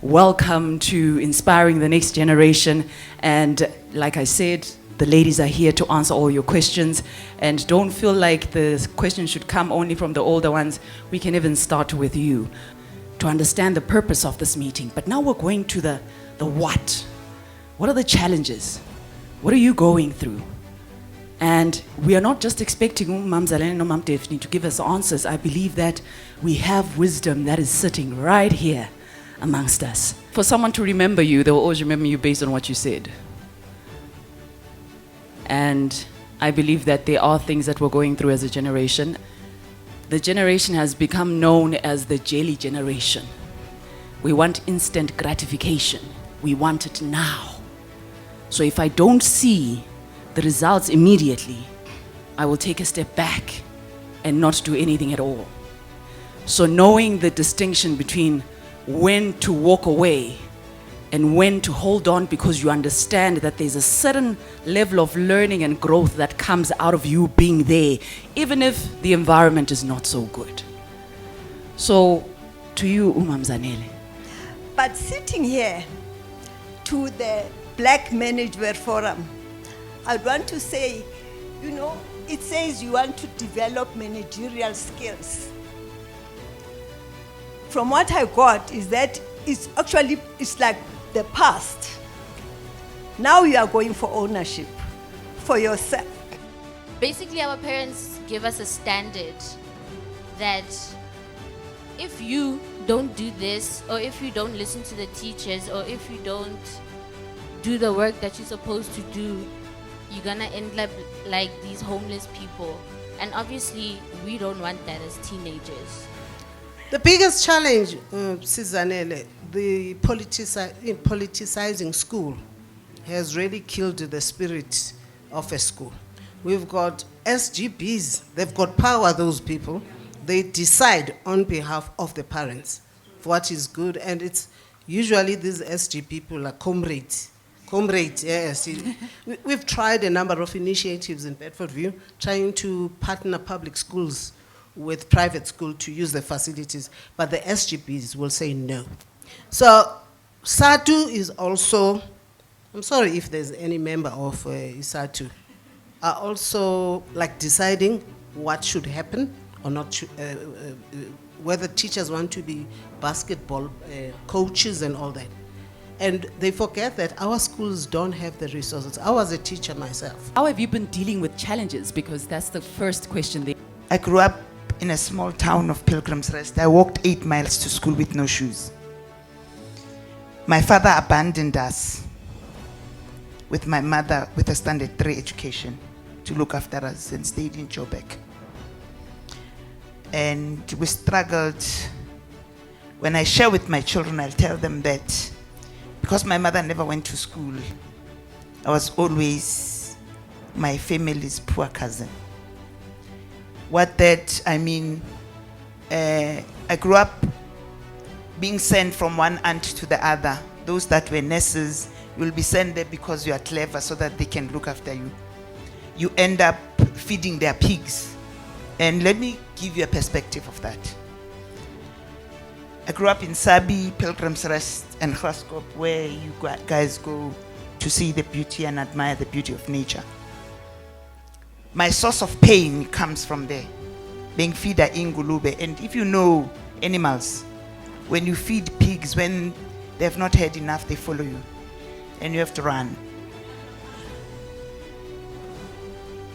Welcome to Inspiring the Next Generation. And like I said, the ladies are here to answer all your questions. And don't feel like the questions should come only from the older ones. We can even start with you to understand the purpose of this meeting. But now we're going to the what. What are the challenges? What are you going through? And we are not just expecting Mam Zanele and Mam Daphne to give us answers. I believe that we have wisdom that is sitting right here amongst us. For someone to remember you, they will always remember you based on what you said. And I believe that there are things that we're going through as a generation. The generation has become known as the jelly generation. We want instant gratification. We want it now. So if I don't see the results immediately, I will take a step back and not do anything at all. So knowing the distinction between when to walk away and when to hold on, because you understand that there's a certain level of learning and growth that comes out of you being there, even if the environment is not so good. So to you, Mam Zanele. But sitting here to the Black Management Forum, I'd want to say, it says you want to develop managerial skills. From what I got is that it's like the past. Now you are going for ownership for yourself. Basically, our parents give us a standard that if you don't do this, or if you don't listen to the teachers, or if you don't do the work that you're supposed to do, you're gonna end up like these homeless people. And obviously, we don't want that as teenagers. The biggest challenge, Zanele, the politicizing school has really killed the spirit of a school. We've got SGBs, they've got power, those people. They decide on behalf of the parents what is good, and it's usually these SG people are comrades. Comrades, yes. We've tried a number of initiatives in Bedfordview, trying to partner public schools with private school to use the facilities, but the SGBs will say no. So SATU is also, I'm sorry if there's any member of SATU, are also like deciding what should happen or not, whether teachers want to be basketball coaches and all that. And they forget that our schools don't have the resources. I was a teacher myself. How have you been dealing with challenges? Because that's the first question there. I grew up in a small town of Pilgrim's Rest. I walked 8 miles to school with no shoes. My father abandoned us with my mother with a standard 3 education to look after us and stayed in Joburg. And we struggled. When I share with my children, I'll tell them that because my mother never went to school, I was always my family's poor cousin. What that, I mean, I grew up being sent from one aunt to the other. Those that were nurses will be sent there because you are clever so that they can look after you. You end up feeding their pigs. And let me give you a perspective of that. I grew up in Sabi, Pilgrim's Rest, and Graskop, where you guys go to see the beauty and admire the beauty of nature. My source of pain comes from there, being feeder in Gulube. And if you know animals, when you feed pigs, when they have not had enough, they follow you, and you have to run.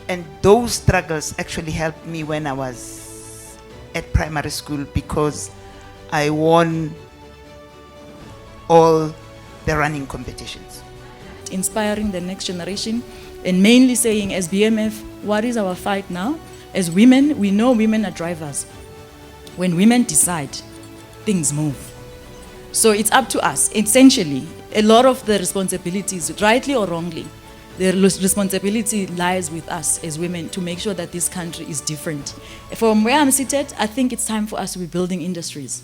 And those struggles actually helped me when I was at primary school, because I won all the running competitions. Inspiring the next generation, and mainly saying, as BMF, what is our fight now? As women, we know women are drivers. When women decide, things move. So it's up to us. Essentially, a lot of the responsibilities, rightly or wrongly, the responsibility lies with us as women to make sure that this country is different. From where I'm seated, I think it's time for us to be building industries.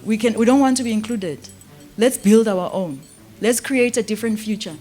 We don't want to be included. Let's build our own. Let's create a different future.